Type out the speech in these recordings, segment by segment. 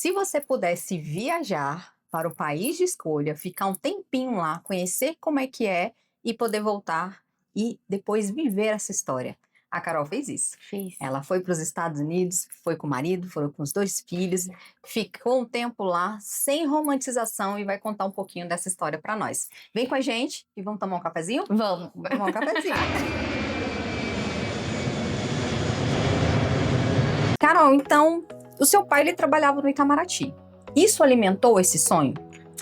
Se você pudesse viajar para o país de escolha, ficar um tempinho lá, conhecer como é e poder voltar e depois viver essa história. A Carol fez isso. Fiz. Ela foi para os Estados Unidos, foi com o marido, foram com os 2 filhos, ficou um tempo lá sem romantização e vai contar um pouquinho dessa história para nós. Vem com a gente e vamos tomar um cafezinho? Vamos. Vamos tomar um cafezinho. Carol, então, o seu pai ele trabalhava no Itamaraty. Isso alimentou esse sonho?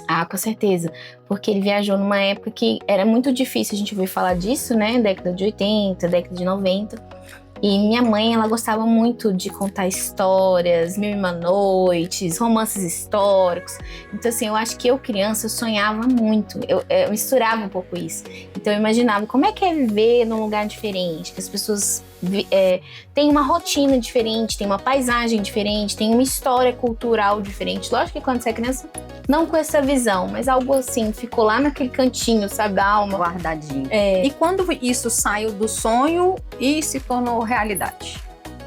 Ah, com certeza. Porque ele viajou numa época que era muito difícil a gente ouvir falar disso, né? Década de 80, década de 90. E minha mãe, ela gostava muito de contar histórias, Mil e Uma Noites, romances históricos. Então, assim, eu acho que eu, criança, eu sonhava muito. Eu misturava um pouco isso. Então, eu imaginava como é que é viver num lugar diferente, que as pessoas têm uma rotina diferente, têm uma paisagem diferente, têm uma história cultural diferente. Lógico que quando você é criança, não com essa visão, mas algo assim, ficou lá naquele cantinho, sabe, da alma. Guardadinho. É. E quando isso saiu do sonho e se tornou realidade?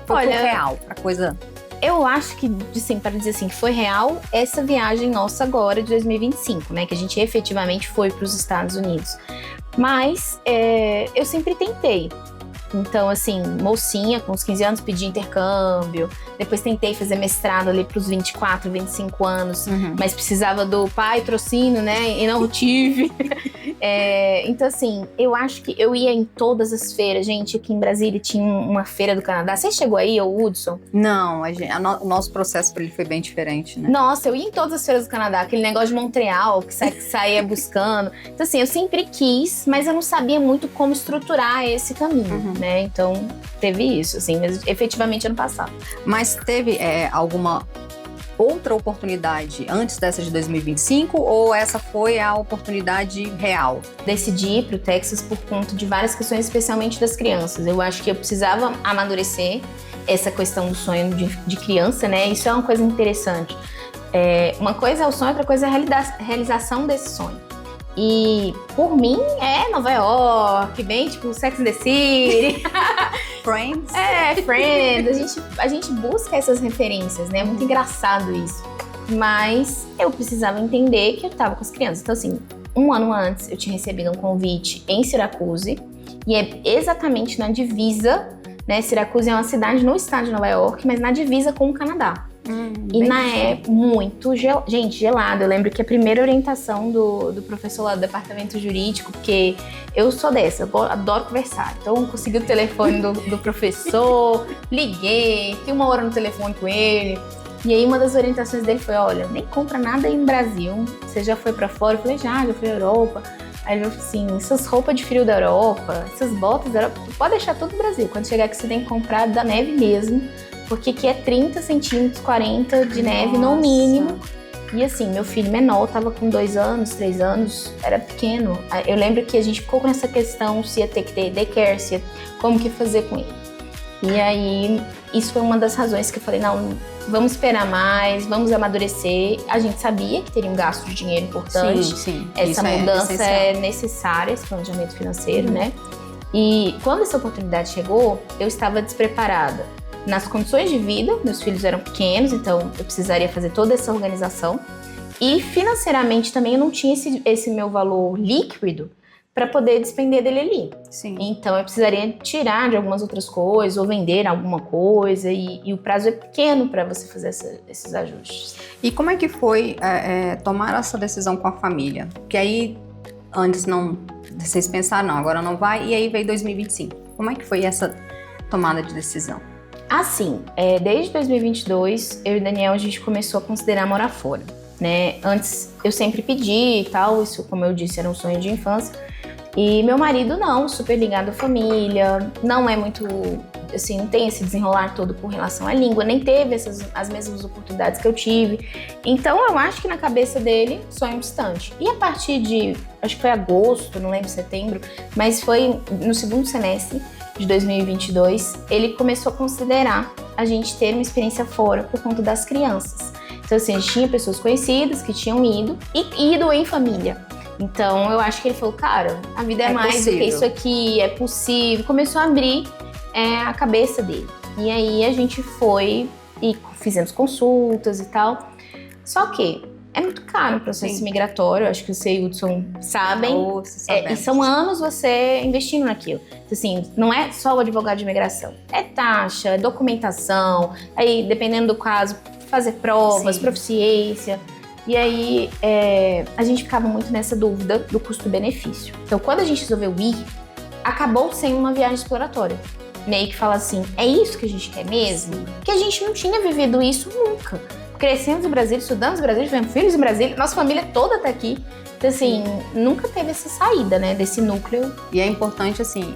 Foi pro real, pra coisa... Eu acho que, assim, para dizer assim, que foi real essa viagem nossa agora de 2025, né? Que a gente efetivamente foi para os Estados Unidos. Mas eu sempre tentei. Então, assim, mocinha, com uns 15 anos, pedi intercâmbio. Depois tentei fazer mestrado ali pros 24, 25 anos. Mas precisava do patrocínio, né? E não tive. Então, assim, eu acho que eu ia em todas as feiras. Gente, aqui em Brasília tinha uma feira do Canadá. Você chegou aí, ô Hudson? Não, o nosso processo para ele foi bem diferente, né? Nossa, eu ia em todas as feiras do Canadá. Aquele negócio de Montreal, que saía buscando. Então, assim, eu sempre quis, mas eu não sabia muito como estruturar esse caminho, né? Então, teve isso, assim, mas efetivamente ano passado. Mas teve alguma outra oportunidade antes dessa de 2025 ou essa foi a oportunidade real? Decidi ir pro Texas por conta de várias questões, especialmente das crianças. Eu acho que eu precisava amadurecer essa questão do sonho de criança, né? Isso é uma coisa interessante. Uma coisa é o sonho, outra coisa é a realização desse sonho. E, por mim, é Nova York, bem tipo Sex and the City. Friends? Friends. A gente busca essas referências, né? É muito engraçado isso. Mas eu precisava entender que eu tava com as crianças. Então, assim, um ano antes eu tinha recebido um convite em Syracuse. E é exatamente na divisa, né? Syracuse é uma cidade no estado de Nova York, mas na divisa com o Canadá. E na época, muito gelado. Eu lembro que a primeira orientação do professor lá do departamento jurídico, porque eu sou dessa, eu adoro conversar. Então, eu consegui o telefone do professor, liguei, fiquei 1 hora no telefone com ele. E aí, uma das orientações dele foi: olha, nem compra nada aí no Brasil. Você já foi pra fora? Eu falei: já fui à Europa. Aí ele falou assim: essas roupas de frio da Europa, essas botas da Europa, tu pode deixar tudo no Brasil. Quando chegar aqui, você tem que comprar da neve mesmo. Porque aqui é 30 centímetros, 40 de neve no mínimo. E assim, meu filho menor tava com 2 anos, 3 anos, era pequeno. Eu lembro que a gente ficou com essa questão se ia ter que ter daycare, como que fazer com ele. E aí, isso foi uma das razões que eu falei: não, vamos esperar mais, vamos amadurecer. A gente sabia que teria um gasto de dinheiro importante. Sim. Essa mudança é necessária, esse planejamento financeiro, né? E quando essa oportunidade chegou, eu estava despreparada. Nas condições de vida, meus filhos eram pequenos, então eu precisaria fazer toda essa organização. E financeiramente também eu não tinha esse meu valor líquido para poder despender dele ali. Sim. Então eu precisaria tirar de algumas outras coisas ou vender alguma coisa e o prazo é pequeno para você fazer esses ajustes. E como é que foi tomar essa decisão com a família? Porque aí, antes vocês pensaram, não, agora não vai, e aí veio 2025. Como é que foi essa tomada de decisão? Assim, desde 2022, eu e o Daniel, a gente começou a considerar morar fora, né? Antes, eu sempre pedi e tal, isso, como eu disse, era um sonho de infância. E meu marido não, super ligado à família, não é muito, assim, não tem esse desenrolar todo com relação à língua, nem teve as mesmas oportunidades que eu tive. Então, eu acho que na cabeça dele, sonho distante. E a partir de, acho que foi agosto, não lembro, setembro, mas foi no segundo semestre de 2022, ele começou a considerar a gente ter uma experiência fora por conta das crianças. Então, assim, a gente tinha pessoas conhecidas que tinham ido e ido em família. Então, eu acho que ele falou: cara, a vida é mais do que isso aqui, é possível. Começou a abrir a cabeça dele. E aí, a gente foi e fizemos consultas e tal. Só que é muito caro o processo migratório, acho que você e o Hudson sabem. E são anos você investindo naquilo. Então, assim, não é só o advogado de imigração. É taxa, é documentação, aí, dependendo do caso, fazer provas, proficiência. E aí, a gente ficava muito nessa dúvida do custo-benefício. Então, quando a gente resolveu ir, acabou sendo uma viagem exploratória. Meio que fala assim, é isso que a gente quer mesmo? Porque a gente não tinha vivido isso nunca. Crescemos em Brasília, estudamos em Brasília, tivemos filhos em Brasília, nossa família toda tá aqui. Então, assim, nunca teve essa saída, né, desse núcleo. E é importante, assim,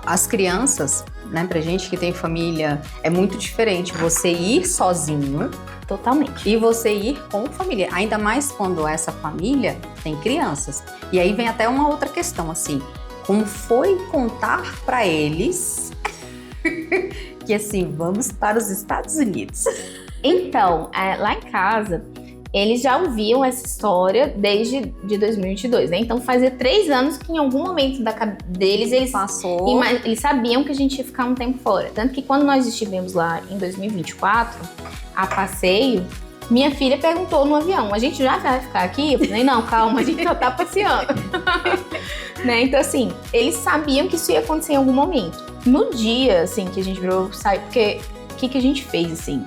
as crianças, né, pra gente que tem família, é muito diferente você ir sozinho. Totalmente. E você ir com família, ainda mais quando essa família tem crianças. E aí vem até uma outra questão, assim, como foi contar pra eles que, assim, vamos para os Estados Unidos? Então, lá em casa, eles já ouviam essa história desde de 2022, né? Então, fazia 3 anos que em algum momento deles, eles sabiam que a gente ia ficar um tempo fora. Tanto que quando nós estivemos lá em 2024, a passeio, minha filha perguntou no avião, a gente já vai ficar aqui? Eu falei, não, calma, a gente já tá passeando. Né? Então, assim, eles sabiam que isso ia acontecer em algum momento. No dia, assim, que a gente virou sair, porque o que a gente fez, assim?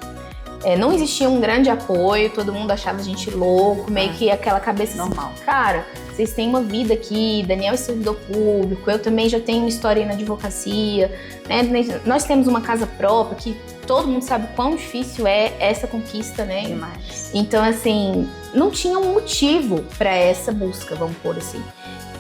Não existia um grande apoio, todo mundo achava a gente louco, meio que aquela cabeça normal. Assim, cara, vocês têm uma vida aqui, Daniel é servidor público, eu também já tenho uma história aí na advocacia, né? Nós temos uma casa própria, que todo mundo sabe quão difícil é essa conquista, né? Demais. Então, assim, não tinha um motivo para essa busca, vamos pôr assim.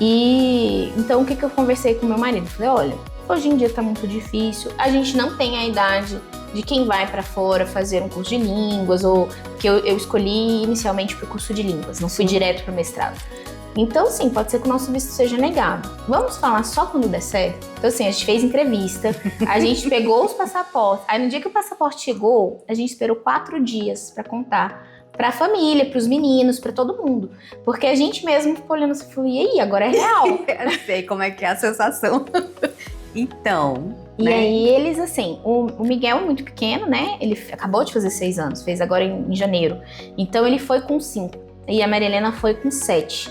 E então, o que eu conversei com meu marido? Falei, olha, hoje em dia tá muito difícil, a gente não tem a idade de quem vai para fora fazer um curso de línguas, ou que eu escolhi inicialmente para o curso de línguas, não fui direto para o mestrado. Então, sim, pode ser que o nosso visto seja negado. Vamos falar só quando der certo? Então, assim, a gente fez entrevista, a gente pegou os passaportes, aí no dia que o passaporte chegou, a gente esperou 4 dias para contar para a família, para os meninos, para todo mundo. Porque a gente mesmo ficou olhando assim e falou, e aí, agora é real? Eu sei como é que é a sensação. Então... E aí eles, assim, o Miguel é muito pequeno, né? Ele acabou de fazer 6 anos, fez agora em janeiro. Então ele foi com 5 e a Maria Helena foi com 7.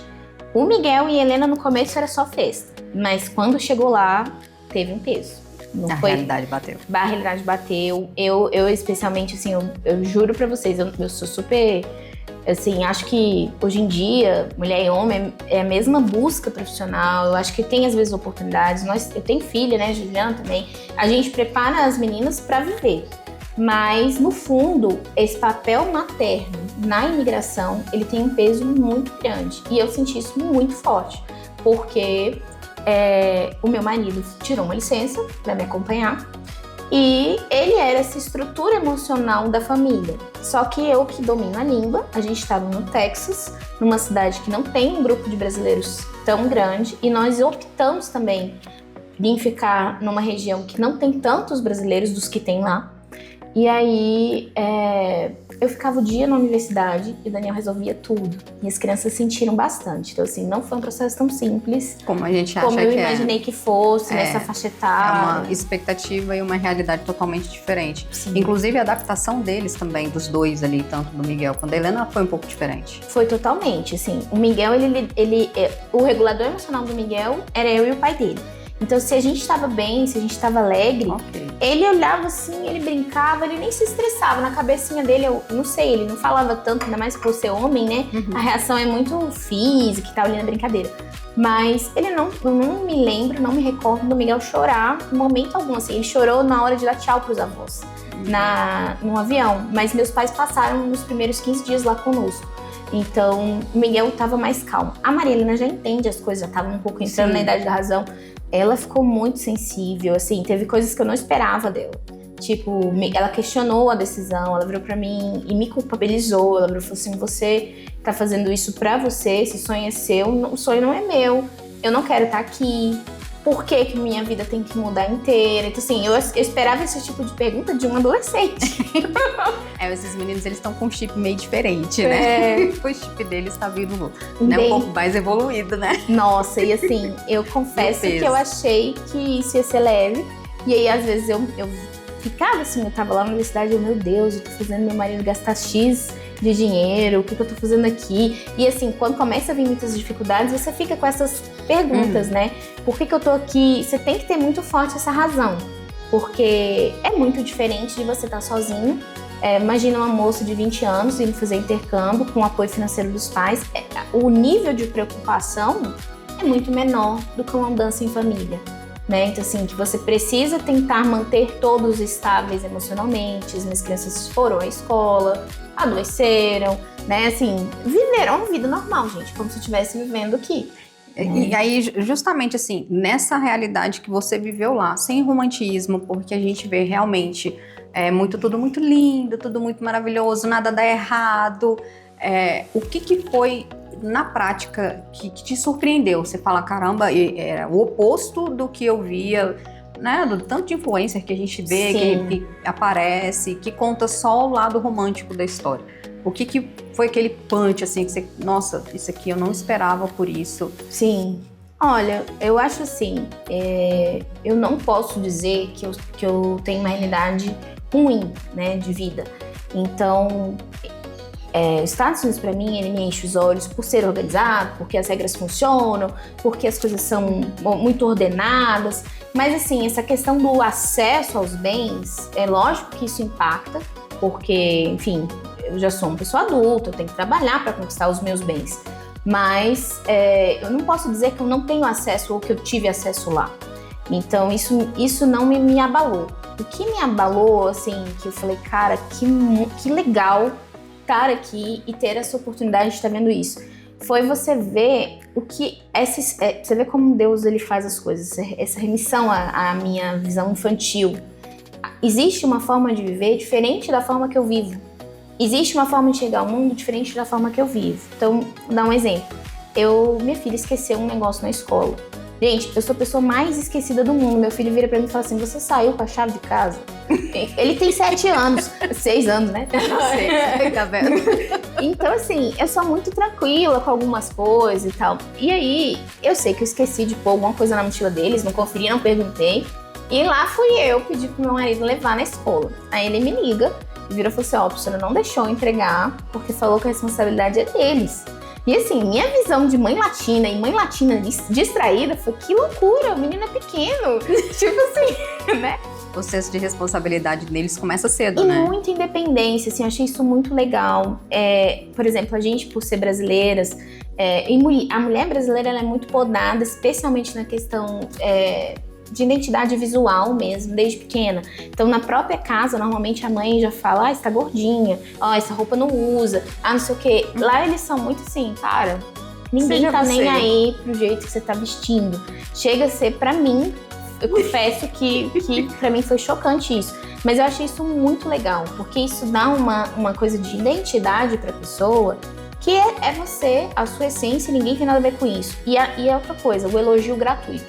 O Miguel e a Helena no começo era só festa, mas quando chegou lá, teve um peso. A realidade bateu. A realidade bateu. Eu especialmente, assim, eu juro pra vocês, eu sou super... Assim, acho que hoje em dia, mulher e homem é a mesma busca profissional. Eu acho que tem às vezes oportunidades. Eu tenho filha, né, Juliana também. A gente prepara as meninas para viver. Mas, no fundo, esse papel materno na imigração, ele tem um peso muito grande. E eu senti isso muito forte. Porque o meu marido tirou uma licença para me acompanhar. E ele era essa estrutura emocional da família. Só que eu que domino a língua, a gente estava no Texas, numa cidade que não tem um grupo de brasileiros tão grande, e nós optamos também em ficar numa região que não tem tantos brasileiros dos que tem lá. E aí eu ficava o dia na universidade e o Daniel resolvia tudo. E as crianças sentiram bastante. Então, assim, não foi um processo tão simples como a gente acha como eu que imaginei que fosse, nessa faixa etária. É uma expectativa e uma realidade totalmente diferente. Sim. Inclusive a adaptação deles também, dos dois ali, tanto do Miguel quanto da Helena, foi um pouco diferente. Foi totalmente, assim. O Miguel, o regulador emocional do Miguel era eu e o pai dele. Então, se a gente estava bem, se a gente estava alegre, ele olhava assim, ele brincava, ele nem se estressava. Na cabecinha dele, eu não sei, ele não falava tanto, ainda mais por ser homem, né? A reação é muito física e tal, ali na brincadeira. Mas eu não me lembro, não me recordo do Miguel chorar em momento algum, assim. Ele chorou na hora de dar tchau pros avós, no avião. Mas meus pais passaram nos primeiros 15 dias lá conosco. Então, o Miguel estava mais calmo. A Maria Helena já entende as coisas, já estava um pouco entrando na idade da razão. Ela ficou muito sensível, assim, teve coisas que eu não esperava dela. Tipo, ela questionou a decisão, ela virou pra mim e me culpabilizou. Ela virou e falou assim, você tá fazendo isso pra você, esse sonho é seu, o sonho não é meu. Eu não quero estar aqui. Por que minha vida tem que mudar inteira? Então, assim, eu esperava esse tipo de pergunta de um adolescente. Esses meninos, eles estão com um chip meio diferente, né? O chip deles tá vindo né, um pouco mais evoluído, né? Nossa, e assim, eu confesso que eu achei que isso ia ser leve. E aí, às vezes, eu ficava assim, eu tava lá na universidade, meu Deus, eu tô fazendo meu marido gastar X de dinheiro, o que eu tô fazendo aqui? E assim, quando começa a vir muitas dificuldades, você fica com essas perguntas, né? Por que eu tô aqui? Você tem que ter muito forte essa razão, porque é muito diferente de você estar sozinho. Imagina uma moça de 20 anos indo fazer intercâmbio com o apoio financeiro dos pais. O nível de preocupação é muito menor do que uma mudança em família, né? Então, assim, que você precisa tentar manter todos estáveis emocionalmente. As minhas crianças foram à escola, adoeceram, né? Assim, viveram uma vida normal, gente, como se estivesse vivendo aqui. E aí, justamente assim, nessa realidade que você viveu lá, sem romantismo, porque a gente vê realmente tudo muito lindo, tudo muito maravilhoso, nada dá errado. O que foi na prática que te surpreendeu? Você fala, caramba, era o oposto do que eu via, né? Do tanto de influencer que a gente vê, que aparece, que conta só o lado romântico da história. O que foi aquele punch, assim, que você... Nossa, isso aqui eu não esperava por isso. Sim. Olha, eu acho assim, eu não posso dizer que eu tenho uma realidade ruim, né, de vida. Então, os Estados Unidos, pra mim, ele me enche os olhos por ser organizado, porque as regras funcionam, porque as coisas são muito ordenadas. Mas, assim, essa questão do acesso aos bens, é lógico que isso impacta, porque, enfim, eu já sou uma pessoa adulta, eu tenho que trabalhar para conquistar os meus bens. Mas eu não posso dizer que eu não tenho acesso ou que eu tive acesso lá. Então, isso não me abalou. O que me abalou, assim, que eu falei, cara, que legal estar aqui e ter essa oportunidade de estar vendo isso, foi você ver o que... você vê como Deus ele faz as coisas, essa remissão à minha visão infantil. Existe uma forma de viver diferente da forma que eu vivo. Existe uma forma de chegar ao mundo diferente da forma que eu vivo. Então, vou dar um exemplo. Minha filha esqueceu um negócio na escola. Gente, eu sou a pessoa mais esquecida do mundo. Meu filho vira pra mim e fala assim, você saiu com a chave de casa? Ele tem 7 anos. 6 anos, né? Tá vendo? Então, assim, eu sou muito tranquila com algumas coisas e tal. E aí, eu sei que eu esqueci de pôr alguma coisa na mochila deles, não conferi, não perguntei. E lá fui eu pedir pro meu marido levar na escola. Aí ele me liga, vira e falou assim, a professora não deixou eu entregar, porque falou que a responsabilidade é deles. E assim, minha visão de mãe latina e mãe latina distraída foi, que loucura, o menino é pequeno. Tipo assim, né? O senso de responsabilidade deles começa cedo, e né? E muita independência, assim, eu achei isso muito legal. Por exemplo, a gente, por ser brasileiras, a mulher brasileira ela é muito podada, especialmente na questão de identidade visual mesmo, desde pequena. Então, na própria casa, normalmente a mãe já fala, você tá gordinha, essa roupa não usa, não sei o quê. Lá eles são muito assim, cara, ninguém tá nem aí pro jeito que você tá vestindo. Chega a ser, pra mim, eu confesso que pra mim foi chocante isso. Mas eu achei isso muito legal, porque isso dá uma coisa de identidade pra pessoa, que é você, a sua essência, e ninguém tem nada a ver com isso. E é outra coisa, o elogio gratuito.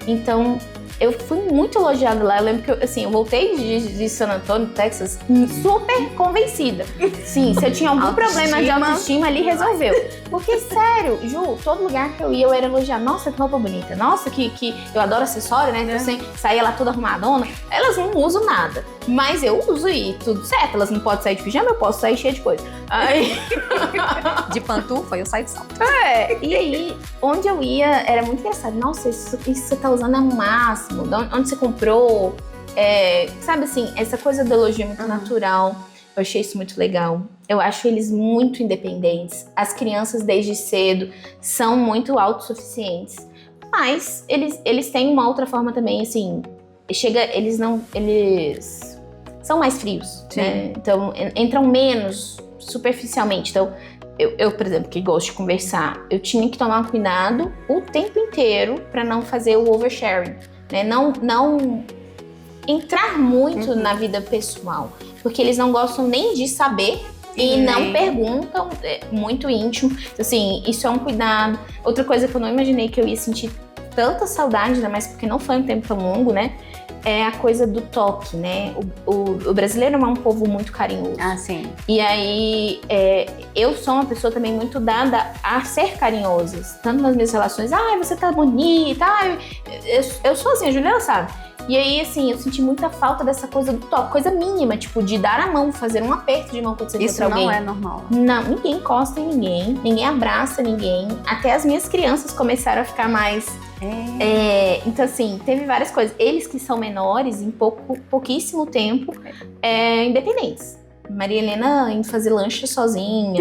Então, eu fui muito elogiada lá. Eu lembro que eu voltei de San Antonio, Texas, super convencida. Sim, se eu tinha algum problema de autoestima, ali resolveu. Porque, sério, Ju, todo lugar que eu ia, eu era elogiada. Nossa, que roupa bonita. Nossa, que eu adoro acessório, né? Então, assim, saía lá toda arrumadona. Elas não usam nada. Mas eu uso e tudo certo. Elas não podem sair de pijama, eu posso sair cheia de coisa. Aí... de pantufa, eu saio de salto. E aí, onde eu ia, era muito engraçado. Nossa, isso que você tá usando é um máximo. Onde você comprou? Sabe assim, essa coisa do elogio é muito natural. Eu achei isso muito legal. Eu acho eles muito independentes. As crianças, desde cedo, são muito autossuficientes. Mas eles têm uma outra forma também, assim... Eles são mais frios, né? Então, entram menos superficialmente. Então, eu, por exemplo, que gosto de conversar, eu tinha que tomar cuidado o tempo inteiro para não fazer o oversharing, né? Não entrar muito na vida pessoal, porque eles não gostam nem de saber e não perguntam, muito íntimo. Então, assim, isso é um cuidado. Outra coisa que eu não imaginei que eu ia sentir tanta saudade, ainda mais porque não foi um tempo tão longo, né? É a coisa do toque, né? O brasileiro é um povo muito carinhoso. Ah, sim. E aí, eu sou uma pessoa também muito dada a ser carinhosa. Tanto nas minhas relações, você tá bonita, eu sou assim, a Juliana sabe. E aí, assim, eu senti muita falta dessa coisa do toque, coisa mínima, tipo, de dar a mão, fazer um aperto de mão quando você encontra alguém. Isso não é normal. Não, ninguém encosta em ninguém, ninguém abraça ninguém. Até as minhas crianças começaram a ficar mais... então, assim, teve várias coisas. Eles que são menores, em pouquíssimo tempo, independentes. Maria Helena indo fazer lanche sozinha.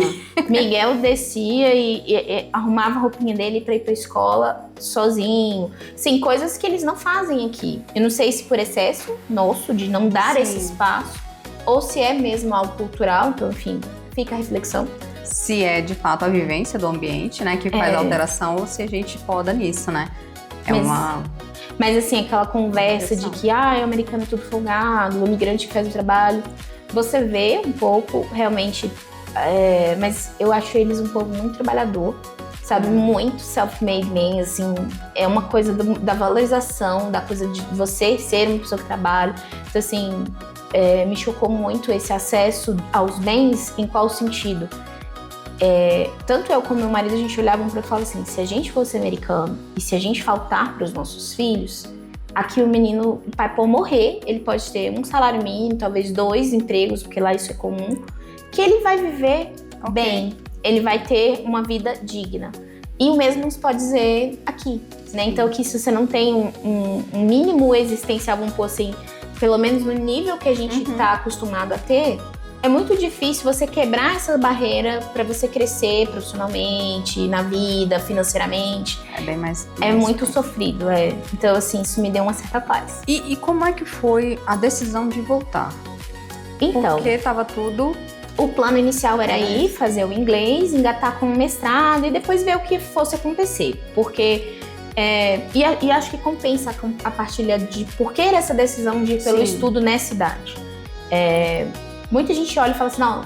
Miguel descia e arrumava a roupinha dele pra ir pra escola sozinho. Sim, coisas que eles não fazem aqui. Eu não sei se por excesso nosso de não dar esse espaço, ou se é mesmo algo cultural. Então, enfim, fica a reflexão. Se é de fato a vivência do ambiente, né, que faz a alteração, ou se a gente poda nisso, né? Mas assim, aquela conversa de que o americano é tudo folgado, o imigrante que faz o trabalho. Você vê um pouco, realmente, mas eu acho eles um povo muito trabalhador, sabe? Muito self-made man, assim. É uma coisa da valorização, da coisa de você ser uma pessoa que trabalha. Então, assim, me chocou muito esse acesso aos bens, em qual sentido? Tanto eu como meu marido, a gente olhava um para o outro e falava assim, se a gente fosse americano e se a gente faltar para os nossos filhos... Aqui o pai pode morrer, ele pode ter um salário mínimo, talvez 2 empregos, porque lá isso é comum, que ele vai viver bem, ele vai ter uma vida digna. E o mesmo se pode dizer aqui, né? Então que se você não tem um mínimo existencial, vamos pôr assim, pelo menos no nível que a gente está acostumado a ter, é muito difícil você quebrar essa barreira para você crescer profissionalmente, na vida, financeiramente. É bem mais muito sofrido, Então, assim, isso me deu uma certa paz. E como é que foi a decisão de voltar? Então... Porque tava tudo... O plano inicial era ir fazer o inglês, engatar com o mestrado e depois ver o que fosse acontecer. Porque... E acho que compensa a partilha de por que essa decisão de ir pelo estudo nessa idade. Muita gente olha e fala assim, não,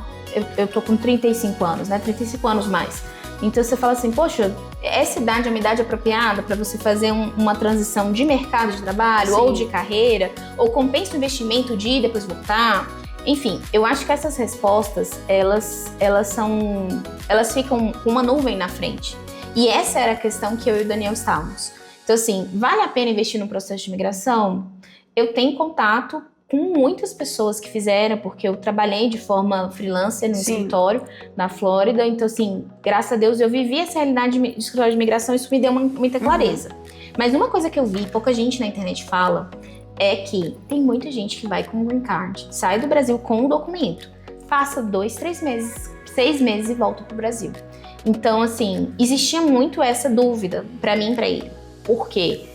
eu tô com 35 anos, né? 35 anos mais. Então você fala assim, poxa, essa idade é uma idade apropriada para você fazer uma transição de mercado de trabalho ou de carreira, ou compensa o investimento de ir e depois voltar. Enfim, eu acho que essas respostas, elas ficam com uma nuvem na frente. E essa era a questão que eu e o Daniel estávamos. Então assim, vale a pena investir no processo de imigração? Eu tenho contato com muitas pessoas que fizeram, porque eu trabalhei de forma freelancer no escritório na Flórida, então assim, graças a Deus eu vivi essa realidade de escritório de imigração, isso me deu muita clareza. Mas uma coisa que eu vi, pouca gente na internet fala, é que tem muita gente que vai com o green card, sai do Brasil com o documento, passa 2, 3 meses, 6 meses e volta pro Brasil. Então assim, existia muito essa dúvida pra mim e pra ele. Por quê?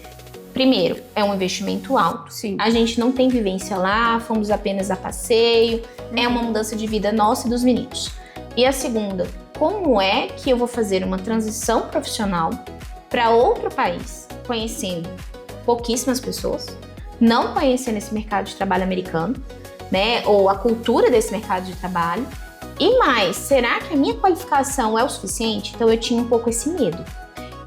Primeiro, é um investimento alto. A gente não tem vivência lá, fomos apenas a passeio. É uma mudança de vida nossa e dos meninos. E a segunda, como é que eu vou fazer uma transição profissional para outro país, conhecendo pouquíssimas pessoas, não conhecendo esse mercado de trabalho americano, né? Ou a cultura desse mercado de trabalho. E mais, será que a minha qualificação é o suficiente? Então eu tinha um pouco esse medo.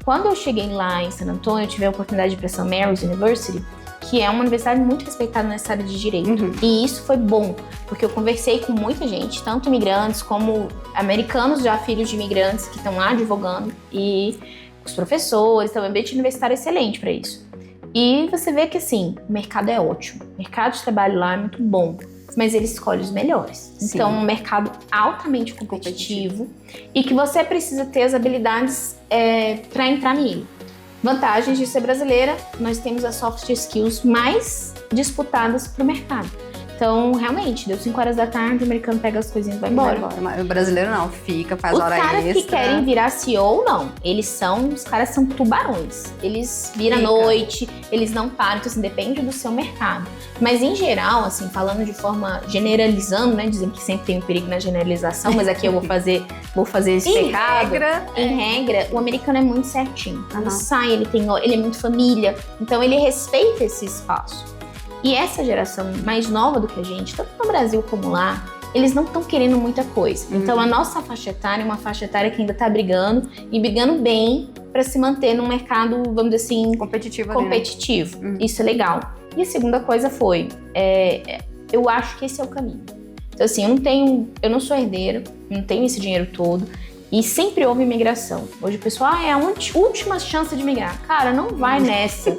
Quando eu cheguei lá em San Antonio, eu tive a oportunidade de ir para St. Mary's University, que é uma universidade muito respeitada nessa área de direito. E isso foi bom, porque eu conversei com muita gente, tanto imigrantes como americanos já filhos de imigrantes que estão lá advogando, e os professores, então é um ambiente universitário excelente para isso. E você vê que assim, o mercado é ótimo, o mercado de trabalho lá é muito bom, mas ele escolhe os melhores. Então, um mercado altamente competitivo e que você precisa ter as habilidades para entrar nele. Vantagens de ser brasileira, nós temos as soft skills mais disputadas para o mercado. Então, realmente, deu 5 horas da tarde, o americano pega as coisinhas e vai embora. Mas o brasileiro não, fica, faz hora extra. Os caras que querem virar CEO, não. Os caras são tubarões. Eles viram à noite, eles não param, então assim, depende do seu mercado. Mas em geral, assim, falando de forma generalizando, né, dizem que sempre tem um perigo na generalização, mas aqui eu vou fazer esse pecado. Em regra, o americano é muito certinho. Ele sai, ele é muito família, então ele respeita esse espaço. E essa geração mais nova do que a gente, tanto no Brasil como lá, eles não estão querendo muita coisa. Então a nossa faixa etária é uma faixa etária que ainda está brigando e brigando bem para se manter num mercado, vamos dizer assim, competitivo. Isso é legal. E a segunda coisa foi, eu acho que esse é o caminho. Então assim, eu não sou herdeira, não tenho esse dinheiro todo. E sempre houve imigração. Hoje o pessoal, é a última chance de migrar. Cara, não vai nessa.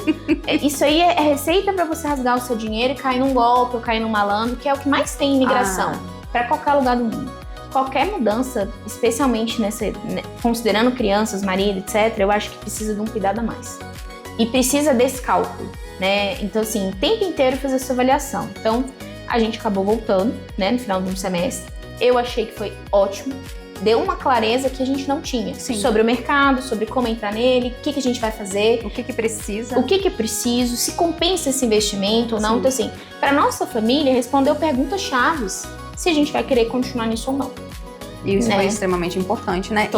Isso aí é receita pra você rasgar o seu dinheiro e cair num golpe ou cair num malandro, que é o que mais tem imigração. Pra qualquer lugar do mundo. Qualquer mudança, especialmente considerando crianças, marido, etc., eu acho que precisa de um cuidado a mais. E precisa desse cálculo, né? Então, assim, o tempo inteiro fazer essa avaliação. Então, a gente acabou voltando, né, no final do semestre. Eu achei que foi ótimo. Deu uma clareza que a gente não tinha. Sim. Sobre o mercado, sobre como entrar nele, o que a gente vai fazer. O que precisa. O que preciso, se compensa esse investimento ou não. Sim. Então, assim, para nossa família, respondeu perguntas chaves. Se a gente vai querer continuar nisso ou não. E isso foi extremamente importante, né?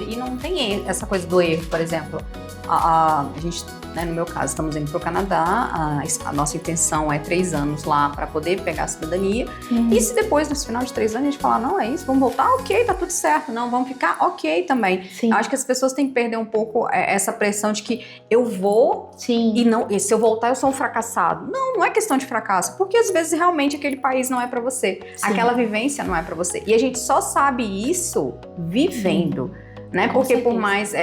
E não tem essa coisa do erro, por exemplo. A gente, né, no meu caso, estamos indo para o Canadá, a nossa intenção é 3 anos lá para poder pegar a cidadania. E se depois, no final de 3 anos, a gente falar, não, é isso, vamos voltar, ok, tá tudo certo. Não, vamos ficar, ok também. Sim. Eu acho que as pessoas têm que perder um pouco essa pressão de que eu vou. Sim. E se eu voltar eu sou um fracassado. Não é questão de fracasso, porque às vezes realmente aquele país não é para você. Sim. Aquela vivência não é para você. E a gente só sabe isso vivendo. Né? Porque por mais...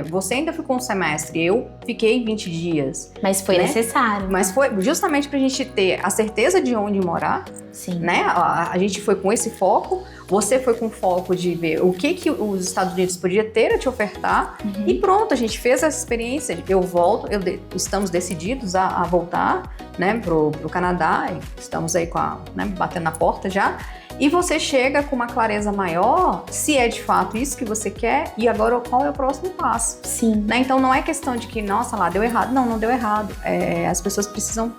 você ainda ficou um semestre, eu fiquei 20 dias. Mas foi necessário. Mas foi justamente pra gente ter a certeza de onde morar. Sim. Né? A gente foi com esse foco, você foi com foco de ver o que os Estados Unidos podia ter a te ofertar. E pronto, a gente fez essa experiência. Eu volto, estamos decididos a voltar, né, pro Canadá. Estamos aí batendo na porta já. E você chega com uma clareza maior, se é de fato isso que você quer, e agora qual é o próximo passo. Sim. Né? Então não é questão de que, nossa, lá deu errado. Não deu errado. As pessoas precisam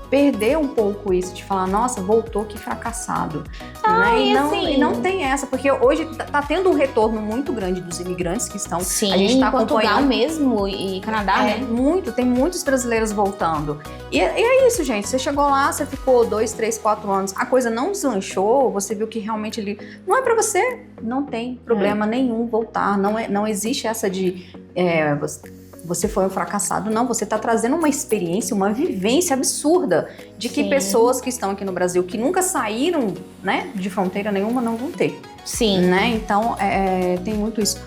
perder um pouco isso, de falar, nossa, voltou, que fracassado. Né? E não tem essa, porque hoje tá tendo um retorno muito grande dos imigrantes que estão... Sim, a gente tá Portugal mesmo e Canadá, né? Tem muitos brasileiros voltando. E é isso, gente, você chegou lá, você ficou 2, 3, 4 anos, a coisa não deslanchou, você viu que realmente ele não é pra você, não tem problema nenhum voltar, não existe essa de... Você foi um fracassado. Não, você está trazendo uma experiência, uma vivência absurda de que pessoas que estão aqui no Brasil, que nunca saíram, né, de fronteira nenhuma, não vão ter. Sim. Né? Então, tem muito isso.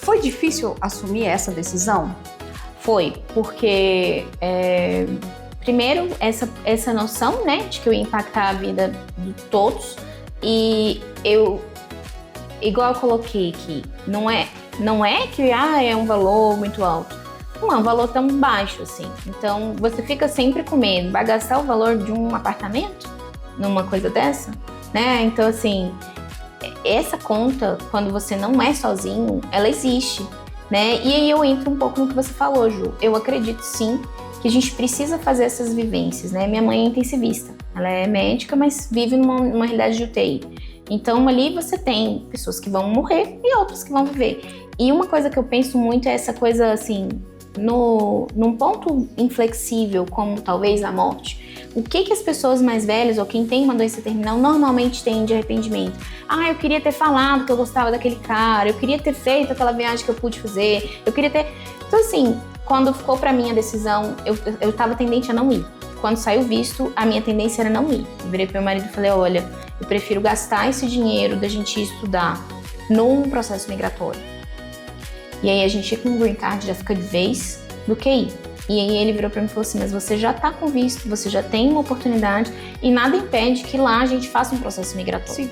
Foi difícil assumir essa decisão? Foi, porque... primeiro, essa noção, né, de que eu ia impactar a vida de todos. E igual eu coloquei aqui, não é que é um valor muito alto. Não é um valor tão baixo, assim. Então, você fica sempre com medo. Vai gastar o valor de um apartamento numa coisa dessa? Né? Então, assim, essa conta, quando você não é sozinho, ela existe, né? E aí eu entro um pouco no que você falou, Ju. Eu acredito, sim, que a gente precisa fazer essas vivências, né? Minha mãe é intensivista. Ela é médica, mas vive numa realidade de UTI. Então, ali você tem pessoas que vão morrer e outras que vão viver. E uma coisa que eu penso muito é essa coisa, assim... num ponto inflexível, como talvez a morte, o que as pessoas mais velhas ou quem tem uma doença terminal normalmente tem de arrependimento? Eu queria ter falado que eu gostava daquele cara, eu queria ter feito aquela viagem que eu pude fazer, eu queria ter... Então, assim, quando ficou pra mim a decisão, eu tava tendente a não ir. Quando saiu o visto, a minha tendência era não ir. Eu virei pro meu marido e falei, olha, eu prefiro gastar esse dinheiro da gente ir estudar num processo migratório. E aí a gente ir com o green card já fica de vez do que ir. E aí ele virou pra mim e falou assim, mas você já tá com visto, você já tem uma oportunidade e nada impede que lá a gente faça um processo migratório. Sim.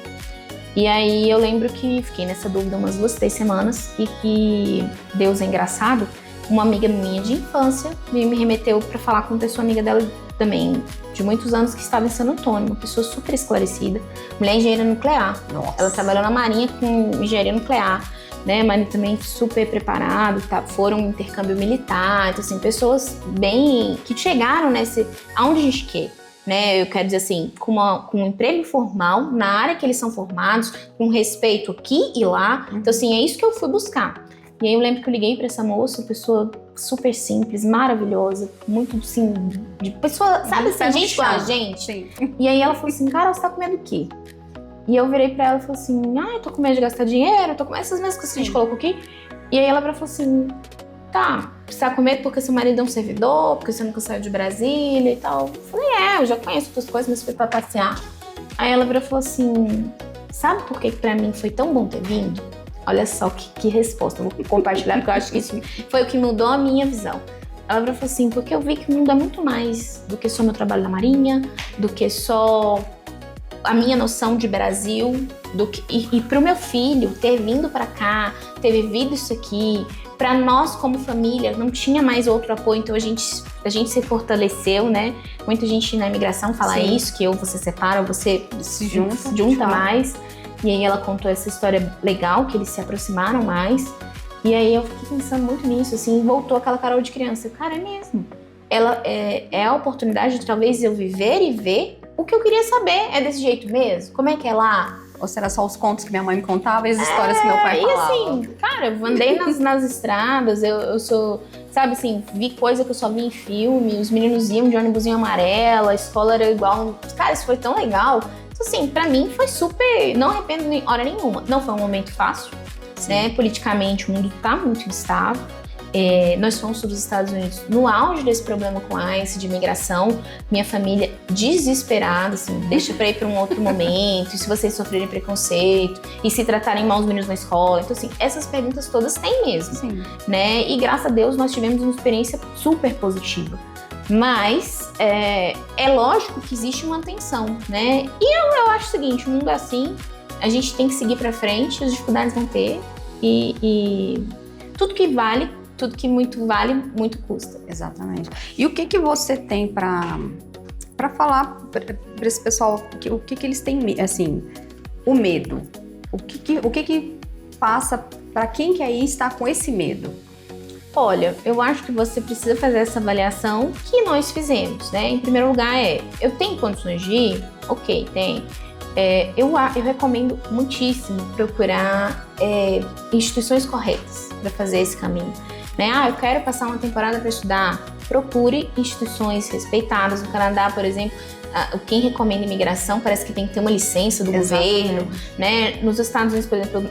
E aí eu lembro que fiquei nessa dúvida umas 2, 3 semanas e que, Deus é engraçado, uma amiga minha de infância me remeteu pra falar com uma pessoa amiga dela também, de muitos anos, que estava em San Antônio, uma pessoa super esclarecida, mulher engenheira nuclear. Nossa. Ela trabalhou na Marinha com engenharia nuclear. Né, mas também super preparado, foram um intercâmbio militar, então assim, pessoas bem que chegaram aonde a gente quer, né? Eu quero dizer assim, com um emprego formal na área que eles são formados, com respeito aqui e lá. Então assim, é isso que eu fui buscar. E aí eu lembro que eu liguei para essa moça, pessoa super simples, maravilhosa, muito assim, de pessoa, sabe assim, gente com a gente. Sim. E aí ela falou assim, cara, você tá com medo do quê? E eu virei pra ela e falei assim, eu tô com medo de gastar dinheiro, tô com essas mesmas coisas que a gente colocou aqui. E aí ela falou assim, tá, você tá com medo porque seu marido é um servidor, porque você nunca saiu de Brasília e tal. Eu falei, eu já conheço outras coisas, mas fui pra passear. Aí ela virou e falou assim, sabe por que pra mim foi tão bom ter vindo? Olha só que resposta. Eu vou compartilhar, porque eu acho que isso foi o que mudou a minha visão. Ela falou assim, porque eu vi que o mundo é muito mais do que só meu trabalho na Marinha, do que só a minha noção de Brasil, e pro meu filho ter vindo pra cá, ter vivido isso aqui, pra nós como família não tinha mais outro apoio, então a gente se fortaleceu, né? Muita gente na imigração fala Sim. isso, que ou você separa ou você Se junta. junta mais. E aí ela contou essa história legal, que eles se aproximaram mais. E aí eu fiquei pensando muito nisso, assim, voltou aquela Carol de criança. Cara, é mesmo. Ela é a oportunidade de talvez eu viver e ver o que eu queria saber. É desse jeito mesmo? Como é que é lá? Ou será só os contos que minha mãe me contava e as histórias que meu pai falava? E assim, cara, eu andei nas estradas, eu sou, sabe assim, vi coisa que eu só vi em filme, os meninos iam de ônibusinho amarelo, a escola era igual. Cara, isso foi tão legal. Então, assim, pra mim foi super. Não arrependo em hora nenhuma. Não foi um momento fácil, né? Politicamente o mundo tá muito instável. Nós fomos para os Estados Unidos no auge desse problema com a ICE, de imigração. Minha família desesperada, assim, deixa pra ir pra um outro momento, e se vocês sofrerem preconceito, e se tratarem mal os meninos na escola. Então, assim, essas perguntas todas tem mesmo. Sim. Né? E graças a Deus nós tivemos uma experiência super positiva. Mas é lógico que existe uma tensão, né? E eu acho o seguinte, o mundo é assim, a gente tem que seguir pra frente, as dificuldades vão ter, e tudo que vale, tudo que muito vale, muito custa. Exatamente. E o que você tem para falar para esse pessoal, o que eles têm, assim, o medo? O que passa para quem quer ir estar com esse medo? Olha, eu acho que você precisa fazer essa avaliação que nós fizemos, né? Em primeiro lugar eu tenho condições de ir? Ok, tem. Eu recomendo muitíssimo procurar instituições corretas para fazer esse caminho. Né? Eu quero passar uma temporada para estudar. Procure instituições respeitadas. No Canadá, por exemplo, quem recomenda imigração parece que tem que ter uma licença do governo. Né? Nos Estados Unidos, por exemplo,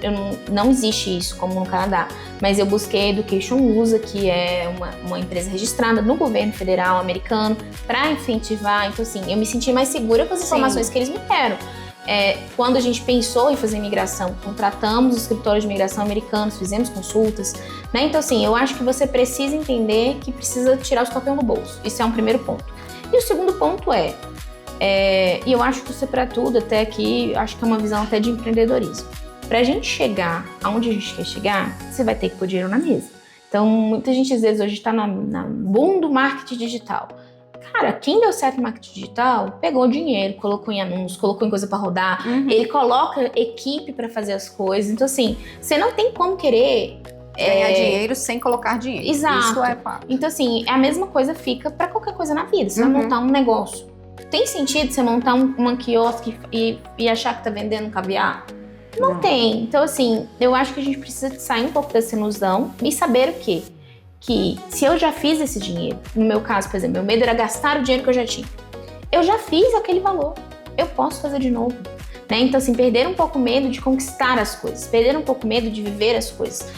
não existe isso como no Canadá. Mas eu busquei a Education USA, que é uma empresa registrada no governo federal americano, para incentivar. Então, assim, eu me senti mais segura com as informações que eles me deram. Quando a gente pensou em fazer imigração, contratamos os escritórios de imigração americanos, fizemos consultas, né? Então, assim, eu acho que você precisa entender que precisa tirar o escorpião do bolso. Isso é um primeiro ponto. E o segundo ponto e eu acho que isso é para tudo, até aqui, acho que é uma visão até de empreendedorismo. Pra gente chegar aonde a gente quer chegar, você vai ter que pôr dinheiro na mesa. Então, muita gente, às vezes, hoje está na boom do marketing digital. Cara, quem deu certo no marketing digital, pegou dinheiro, colocou em anúncios, colocou em coisa pra rodar, ele coloca equipe pra fazer as coisas. Então, assim, você não tem como querer ganhar dinheiro sem colocar dinheiro. Exato. Isso é fato. Então, assim, a mesma coisa fica pra qualquer coisa na vida. Você vai montar um negócio. Tem sentido você montar uma quiosque e achar que tá vendendo caviar? Não tem. Então, assim, eu acho que a gente precisa sair um pouco dessa ilusão e saber o quê? Que se eu já fiz esse dinheiro, no meu caso, por exemplo, meu medo era gastar o dinheiro que eu já tinha. Eu já fiz aquele valor, eu posso fazer de novo. Né? Então, assim, perder um pouco o medo de conquistar as coisas, perder um pouco o medo de viver as coisas.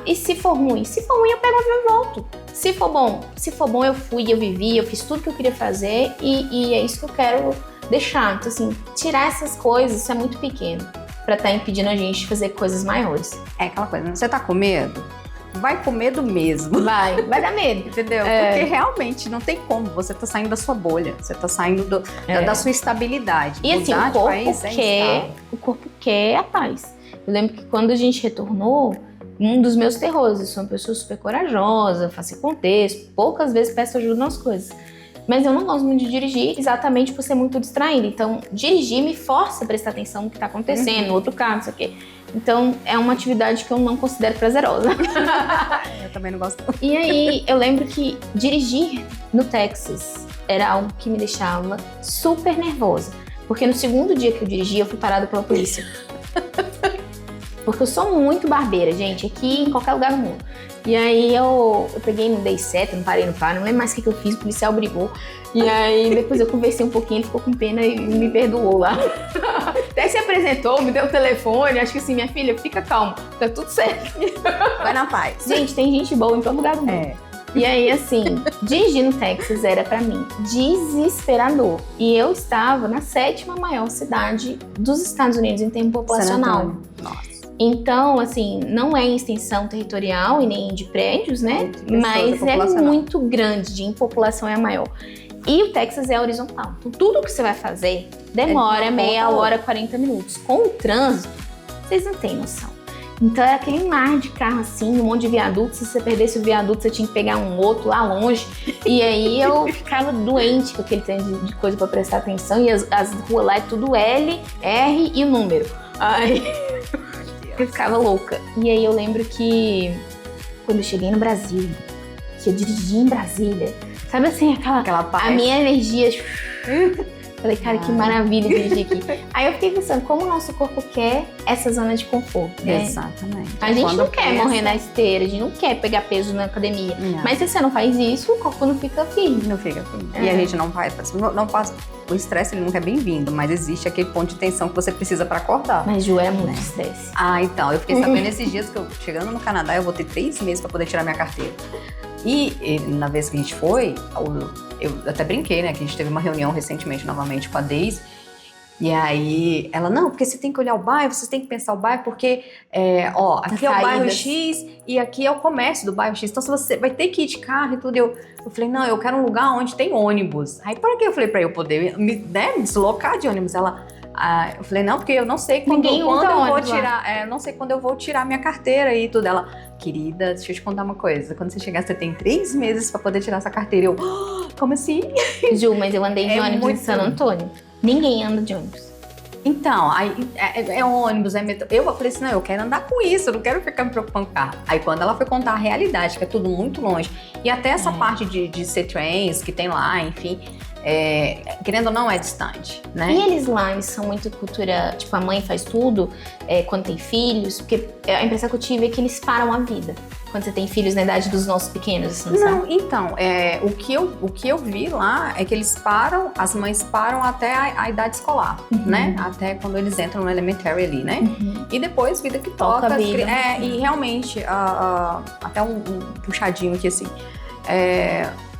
E se for ruim? Se for ruim, eu pego e volto. Se for bom, eu fui, eu vivi, eu fiz tudo que eu queria fazer e é isso que eu quero deixar. Então, assim, tirar essas coisas, isso é muito pequeno pra estar impedindo a gente de fazer coisas maiores. É aquela coisa, você tá com medo? Vai com medo mesmo. Vai dar medo. Entendeu? Porque realmente não tem como. Você tá saindo da sua bolha. Você tá saindo da sua estabilidade. E assim, o corpo quer a paz. Eu lembro que quando a gente retornou, um dos meus terrores, eu sou uma pessoa super corajosa, faço contexto, poucas vezes peço ajuda nas coisas. Mas eu não gosto muito de dirigir exatamente por ser muito distraída. Então, dirigir me força a prestar atenção no que tá acontecendo, no outro carro, não sei o quê. Então, é uma atividade que eu não considero prazerosa. Eu também não gosto. E aí, eu lembro que dirigir no Texas era algo que me deixava super nervosa. Porque no segundo dia que eu dirigi, eu fui parada pela polícia. Porque eu sou muito barbeira, gente, aqui em qualquer lugar do mundo. E aí eu peguei, não dei seta, não parei no par, não lembro mais o que eu fiz, o policial brigou. E aí depois eu conversei um pouquinho, ele ficou com pena e me perdoou lá. Até se apresentou, me deu o telefone, acho que assim, minha filha, fica calma, tá tudo certo. Vai na paz. Gente, tem gente boa em todo lugar do mundo. E aí, assim, dirigir no Texas era pra mim desesperador. E eu estava na 7ª maior cidade dos Estados Unidos em termo populacional. Nossa. Então, assim, não é em extensão territorial e nem de prédios, né? Mas é muito grande, em população é a maior. E o Texas é horizontal. Então, tudo que você vai fazer demora meia hora, 40 minutos. Com o trânsito, vocês não têm noção. Então, é aquele mar de carro assim, um monte de viaduto. Se você perdesse o viaduto, você tinha que pegar um outro lá longe. E aí, eu ficava doente com aquele tanto de coisa pra prestar atenção. E as ruas lá é tudo L, R e o número. Ai, eu ficava louca. E aí, eu lembro que quando eu cheguei no Brasil, que eu dirigi em Brasília, sabe assim, aquela paz. A minha energia... Falei, cara, que maravilha dirigir aqui. Aí eu fiquei pensando, como o nosso corpo quer essa zona de conforto, né? Exatamente. A gente não quer morrer na esteira, a gente não quer pegar peso na academia. Não. Mas se você não faz isso, o corpo não fica firme. Não fica firme. E a gente não faz. Não passa. O estresse, ele nunca é bem-vindo, mas existe aquele ponto de tensão que você precisa pra acordar. Mas, Ju, é muito estresse. Então, eu fiquei sabendo esses dias que chegando no Canadá, eu vou ter 3 meses pra poder tirar minha carteira. E na vez que a gente foi, eu até brinquei, né, que a gente teve uma reunião recentemente, novamente, com a Daisy, e aí ela, não, porque você tem que olhar o bairro, você tem que pensar o bairro, porque, aqui é o bairro X e aqui é o comércio do bairro X, então você vai ter que ir de carro e tudo. Eu falei, não, eu quero um lugar onde tem ônibus. Aí, para que eu falei pra eu poder me deslocar de ônibus? Eu falei, não, porque eu não sei quando eu vou tirar, não sei quando eu vou tirar minha carteira e tudo. Ela, querida, deixa eu te contar uma coisa, quando você chegar, você tem 3 meses pra poder tirar essa carteira. Eu, como assim? Ju, mas eu andei de ônibus em San Antônio. Ninguém anda de ônibus. Então, aí é ônibus, é metrô. Eu falei assim, não, eu quero andar com isso, eu não quero ficar me preocupando com carro. Aí quando ela foi contar a realidade, que é tudo muito longe, e até essa parte de C-Trains que tem lá, enfim, querendo ou não, é distante, né? E eles lá, eles são muito cultura, tipo, a mãe faz tudo quando tem filhos, porque a impressão que eu tive é que eles param a vida. Quando você tem filhos na idade dos nossos pequenos, assim, não, sabe? Então, o que eu vi lá é que eles param, as mães param até a idade escolar, né? Até quando eles entram no elementary ali, né? E depois, vida que toca. A vida. E realmente, até um puxadinho aqui, assim,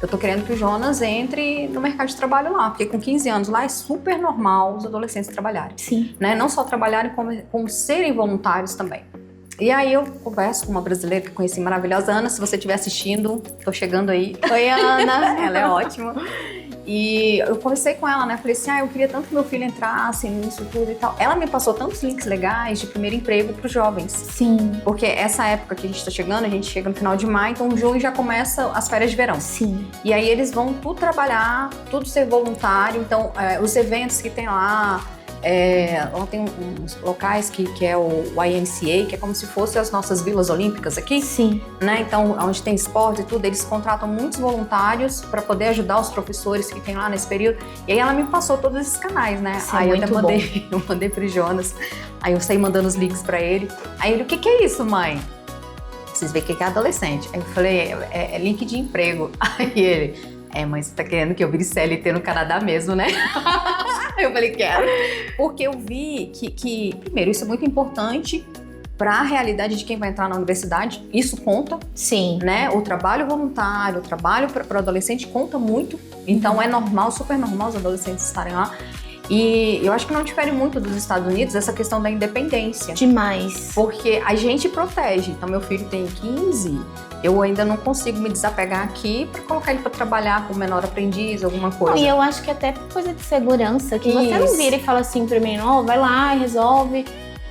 eu tô querendo que o Jonas entre no mercado de trabalho lá, porque com 15 anos lá é super normal os adolescentes trabalharem. Sim. Né? Não só trabalharem, como serem voluntários também. E aí eu converso com uma brasileira que eu conheci, maravilhosa, Ana, se você estiver assistindo, tô chegando aí. Oi, Ana! Ela é ótima. E eu conversei com ela, né? Falei assim, eu queria tanto que meu filho entrasse nisso tudo e tal. Ela me passou tantos links legais de primeiro emprego para os jovens. Sim. Porque essa época que a gente tá chegando, a gente chega no final de maio, então junho já começa as férias de verão. Sim. E aí eles vão tudo trabalhar, tudo ser voluntário. Então, os eventos que tem lá tem uns locais que é o YMCA, que é como se fossem as nossas vilas olímpicas aqui. Sim. Né? Então, onde tem esporte e tudo, eles contratam muitos voluntários para poder ajudar os professores que tem lá nesse período. E aí ela me passou todos esses canais, né? Isso aí é eu até mandei pro Jonas, aí eu saí mandando os links para ele. Aí ele, o que é isso, mãe? Vocês veem o que é adolescente. Aí eu falei, é link de emprego. Aí ele, mãe, você tá querendo que eu vire CLT no Canadá mesmo, né? Eu falei, quero. Porque eu vi que, primeiro, isso é muito importante para a realidade de quem vai entrar na universidade. Isso conta. Sim. Né? O trabalho voluntário, o trabalho para o adolescente conta muito. Então é normal, super normal os adolescentes estarem lá. E eu acho que não difere muito dos Estados Unidos essa questão da independência. Demais. Porque a gente protege. Então, meu filho tem 15, eu ainda não consigo me desapegar aqui para colocar ele para trabalhar como menor aprendiz, alguma coisa. E eu acho que até coisa de segurança, que você não vira e fala assim pra mim, vai lá e resolve.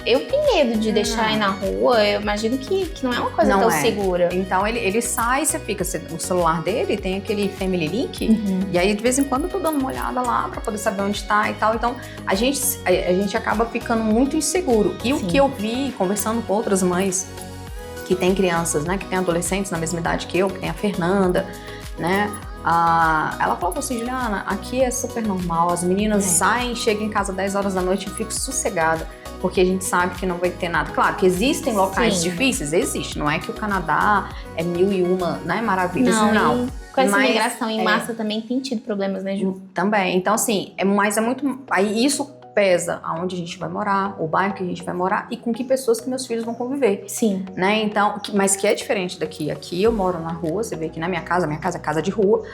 Eu tenho medo de deixar aí na rua, eu imagino que não é uma coisa tão segura. Então ele sai, você fica, o celular dele tem aquele Family Link, e aí de vez em quando eu tô dando uma olhada lá pra poder saber onde tá e tal. Então a gente acaba ficando muito inseguro. E o que eu vi, conversando com outras mães que têm crianças, né, que têm adolescentes na mesma idade que eu, que tem a Fernanda, né? Ela falou assim, Juliana, aqui é super normal, as meninas saem, chegam em casa 10 horas da noite e ficam sossegadas, porque a gente sabe que não vai ter nada. Claro que existem locais difíceis, existe, não é que o Canadá é 1001, né, maravilhas, não. Com essa migração em massa também tem tido problemas, né, Ju? Também, então assim, mas é muito, aí isso pesa aonde a gente vai morar, o bairro que a gente vai morar e com que pessoas que meus filhos vão conviver. Sim. Né? Então, mas que é diferente daqui. Aqui eu moro na rua, você vê aqui na minha casa é casa de rua.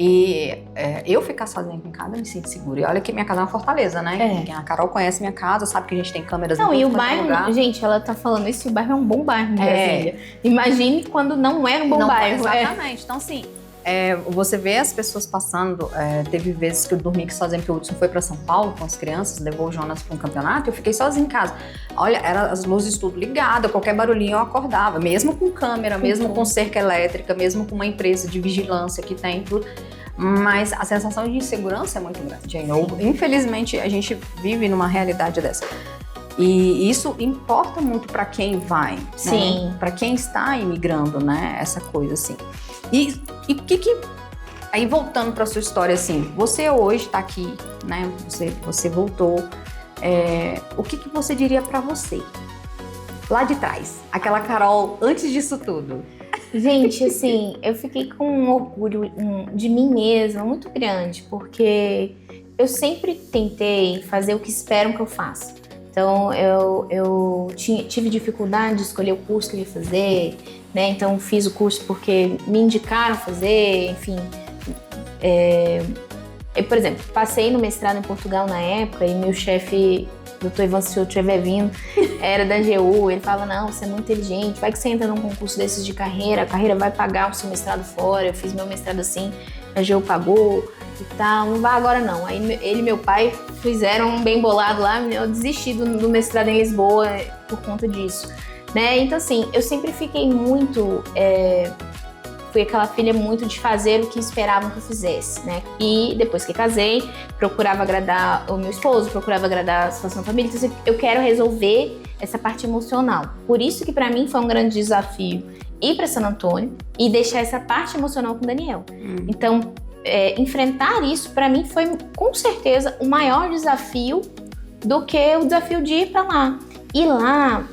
E eu ficar sozinha aqui em casa, eu me sinto segura. E olha que minha casa é uma fortaleza, né? A Carol conhece minha casa, sabe que a gente tem câmeras em todo lugar. Não, e o bairro, gente, ela tá falando isso, o bairro é um bom bairro em Brasília. Imagine quando não era um bom bairro. Exatamente. Então, assim, você vê as pessoas passando, teve vezes que eu dormi aqui sozinha, porque o Hudson foi pra São Paulo com as crianças, levou o Jonas pra um campeonato, e eu fiquei sozinha em casa. Olha, eram as luzes tudo ligadas, qualquer barulhinho eu acordava, mesmo com câmera, mesmo com cerca elétrica, mesmo com uma empresa de vigilância que tem tudo. Mas a sensação de insegurança é muito grande ainda. Infelizmente, a gente vive numa realidade dessa. E isso importa muito para quem vai, sim, né? Para quem está imigrando, né? Essa coisa assim. E o que aí voltando para sua história assim, você hoje está aqui, né? Você voltou. O que você diria para você lá de trás, aquela Carol antes disso tudo? Gente, assim, eu fiquei com um orgulho de mim mesma muito grande, porque eu sempre tentei fazer o que esperam que eu faça. Então, eu tive dificuldade de escolher o curso que eu ia fazer, né? Então, fiz o curso porque me indicaram fazer, enfim. Eu, por exemplo, passei no mestrado em Portugal na época e meu chefe, Dr. Ivan, se eu estiver vindo, era da AGU. Ele falava, não, você é muito inteligente, vai que você entra num concurso desses de carreira, a carreira vai pagar o seu mestrado fora. Eu fiz meu mestrado assim, a AGU pagou e tal, não vai agora não. Aí ele e meu pai fizeram um bem bolado lá, eu desisti do mestrado em Lisboa por conta disso, né? Então assim, eu sempre fiquei muito... fui aquela filha muito de fazer o que esperavam que eu fizesse, né? E depois que casei, procurava agradar o meu esposo, procurava agradar a situação da família. Então, eu quero resolver essa parte emocional. Por isso que pra mim foi um grande desafio ir pra San Antônio e deixar essa parte emocional com o Daniel. Então, enfrentar isso pra mim foi com certeza o maior desafio do que o desafio de ir pra lá. E lá...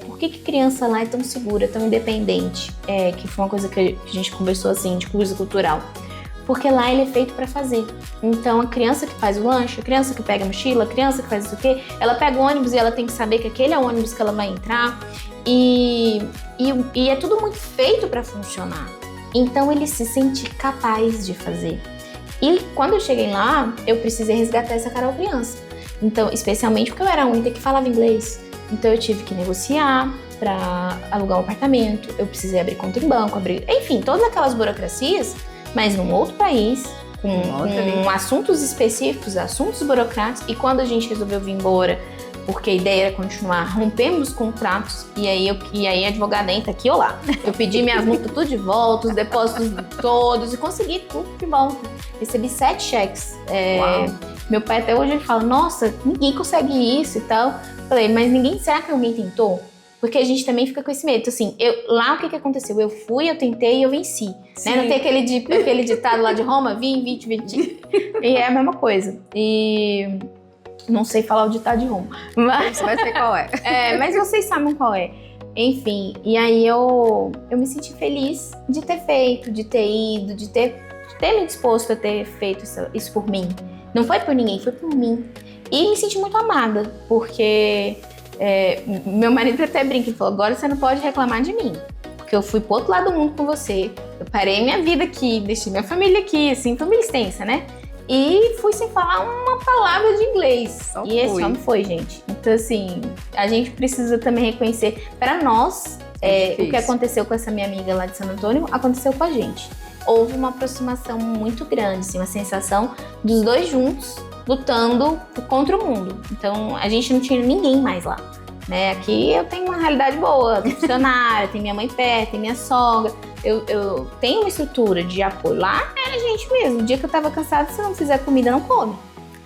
por que criança lá é tão segura, tão independente? Que foi uma coisa que a gente conversou assim, de coisa cultural. Porque lá ele é feito para fazer. Então a criança que faz o lanche, a criança que pega a mochila, a criança que faz isso aqui, ela pega o ônibus e ela tem que saber que aquele é o ônibus que ela vai entrar. E é tudo muito feito para funcionar. Então ele se sente capaz de fazer. E quando eu cheguei lá, eu precisei resgatar essa Carol criança. Então, especialmente porque eu era a única que falava inglês. Então eu tive que negociar para alugar um apartamento, eu precisei abrir conta em banco, enfim, todas aquelas burocracias, mas num outro país, com assuntos específicos, assuntos burocráticos. E quando a gente resolveu vir embora, porque a ideia era continuar, rompemos os contratos, e aí a advogada entra aqui ou lá. Eu pedi minhas multas tudo de volta, os depósitos todos, e consegui tudo de volta. Recebi 7 cheques. Meu pai até hoje ele fala, nossa, ninguém consegue isso e tal. Falei, mas será que alguém tentou? Porque a gente também fica com esse medo. Então, assim, lá o que aconteceu? Eu fui, eu tentei e eu venci. Né? Não tem aquele ditado lá de Roma, vim, 20, 20. E é a mesma coisa. E não sei falar o ditado de Roma. Mas você vai saber qual é. Mas vocês sabem qual é. Enfim, e aí eu me senti feliz de ter feito, de ter ido, de ter me disposto a ter feito isso por mim. Não foi por ninguém, foi por mim. E me senti muito amada, porque meu marido até brinca, ele falou, agora você não pode reclamar de mim, porque eu fui pro outro lado do mundo com você, eu parei minha vida aqui, deixei minha família aqui, assim, família extensa, né? E fui sem falar uma palavra de inglês. Esse homem foi, gente. Então, assim, a gente precisa também reconhecer, para nós, o que aconteceu com essa minha amiga lá de San Antônio, aconteceu com a gente. Houve uma aproximação muito grande, assim, uma sensação dos dois juntos, lutando contra o mundo. Então, a gente não tinha ninguém mais lá, né? Aqui eu tenho uma realidade boa, tenho funcionária, tem minha mãe perto, tem minha sogra. Eu tenho uma estrutura de apoio. Lá era a gente mesmo. O dia que eu tava cansada, se não fizer comida, não come,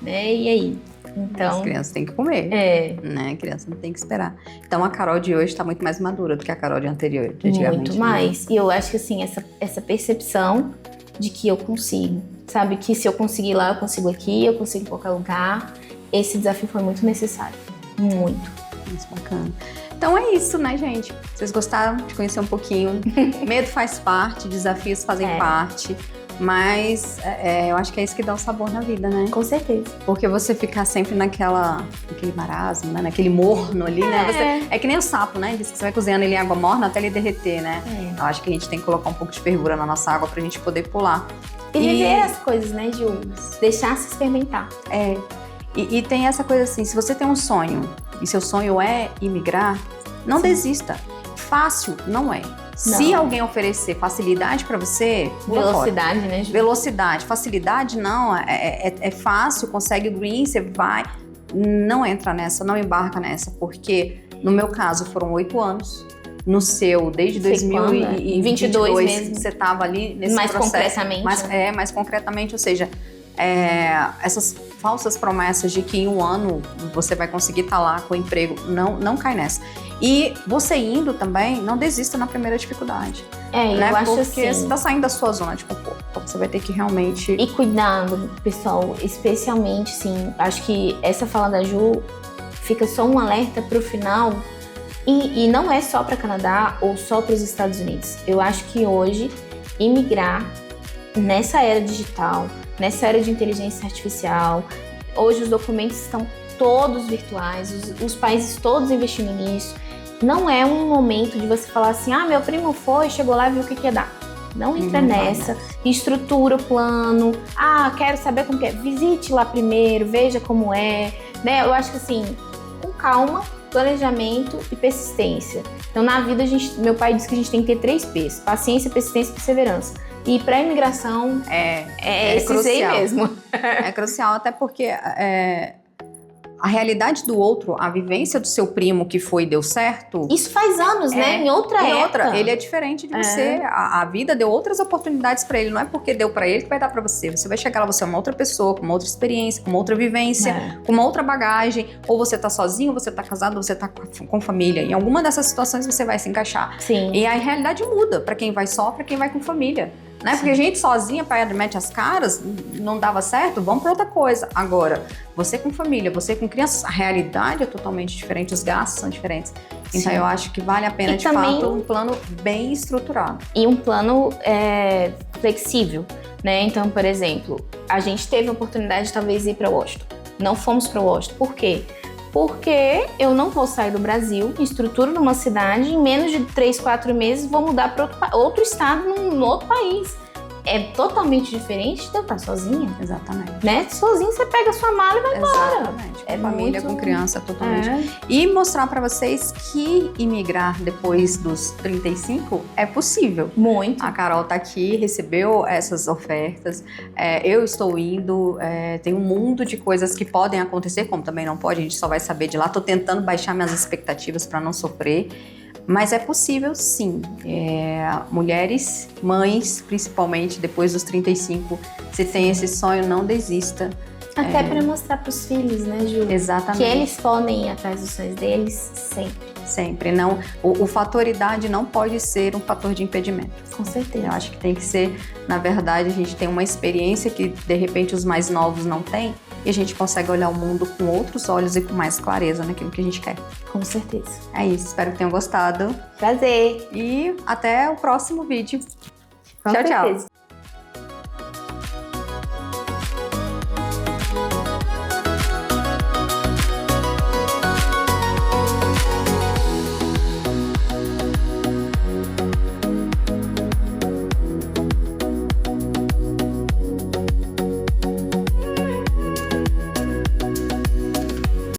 né? E aí? Então, as crianças têm que comer, né? A criança não tem que esperar. Então, a Carol de hoje tá muito mais madura do que a Carol de anterior, de antigamente. Muito mais. E eu acho que, assim, essa percepção de que eu consigo. Sabe, que se eu conseguir lá, eu consigo aqui, eu consigo em qualquer lugar. Esse desafio foi muito necessário. Muito. Muito bacana. Então é isso, né, gente? Vocês gostaram de conhecer um pouquinho? Medo faz parte, desafios fazem parte. Mas eu acho que é isso que dá o sabor na vida, né? Com certeza. Porque você ficar sempre naquele marasmo, né? Naquele morno ali, né? É que nem o sapo, né? Diz que você vai cozinhando ele em água morna até ele derreter, né? Eu acho que a gente tem que colocar um pouco de fervura na nossa água pra gente poder pular. E viver as coisas, né, Ju? Deixar se experimentar. E tem essa coisa assim, se você tem um sonho e seu sonho é imigrar, não desista. Fácil não é. Se alguém oferecer facilidade pra você, velocidade, né, Ju? Velocidade, facilidade não, é fácil, consegue o green, você vai. Não entra nessa, não embarca nessa, porque no meu caso foram 8 anos. No seu, desde 2022 mesmo. Você estava ali nesse mais processo. Concretamente, mais concretamente, ou seja, essas falsas promessas de que em um ano você vai conseguir estar lá com o emprego, não cai nessa. E você indo também, não desista na primeira dificuldade. Né? Eu acho porque assim, você está saindo da sua zona de conforto, então você vai ter que realmente... E cuidado, pessoal, especialmente, sim, acho que essa fala da Ju fica só um alerta para o final. E não é só para Canadá ou só para os Estados Unidos. Eu acho que hoje, imigrar nessa era digital, nessa era de inteligência artificial, hoje os documentos estão todos virtuais, os países todos investindo nisso. Não é um momento de você falar assim, meu primo foi, chegou lá e viu o que ia dar. Não entra nessa, estrutura o plano, quero saber como que é, visite lá primeiro, veja como é, né? Eu acho que assim, com calma, planejamento e persistência. Então, na vida, meu pai disse que a gente tem que ter 3 P's: paciência, persistência e perseverança. E para a imigração, é crucial. Aí mesmo. É crucial, até porque a realidade do outro, a vivência do seu primo que foi e deu certo... Isso faz anos, né? Em outra época. Ele é diferente de você. A vida deu outras oportunidades pra ele. Não é porque deu pra ele que vai dar pra você. Você vai chegar lá, você é uma outra pessoa, com uma outra experiência, com uma outra vivência, com uma outra bagagem. Ou você tá sozinho, ou você tá casado, ou você tá com família. Em alguma dessas situações você vai se encaixar. Sim. E a realidade muda pra quem vai só, pra quem vai com família. Né? Porque a gente sozinha, pai mete as caras, não dava certo, vamos para outra coisa. Agora, você com família, você com crianças, a realidade é totalmente diferente, os gastos são diferentes. Então eu acho que vale a pena, fato, um plano bem estruturado. E um plano flexível, né? Então, por exemplo, a gente teve a oportunidade de talvez ir para Washington. Não fomos para Washington. Por quê? Porque eu não vou sair do Brasil, me estruturo numa cidade, em menos de 3, 4 meses vou mudar para outro estado, num outro país. É totalmente diferente de eu estar sozinha. Exatamente. Né? Sozinha você pega a sua mala e vai embora. Exatamente. Com família, com criança, totalmente. E mostrar para vocês que imigrar depois dos 35 é possível. Muito. A Carol tá aqui, recebeu essas ofertas. Eu estou indo. Tem um mundo de coisas que podem acontecer, como também não pode, a gente só vai saber de lá. Tô tentando baixar minhas expectativas para não sofrer. Mas é possível, sim. Mulheres, mães, principalmente depois dos 35, se tem esse sonho, não desista. Até para mostrar para os filhos, né, Ju? Exatamente. Que eles podem ir atrás dos sonhos deles sempre. Sempre. Não, o fator idade não pode ser um fator de impedimento. Com certeza. Eu acho que tem que ser, na verdade, a gente tem uma experiência que, de repente, os mais novos não têm. E a gente consegue olhar o mundo com outros olhos e com mais clareza naquilo que a gente quer. Com certeza. É isso, espero que tenham gostado. Prazer. E até o próximo vídeo. Com tchau, certeza. Tchau.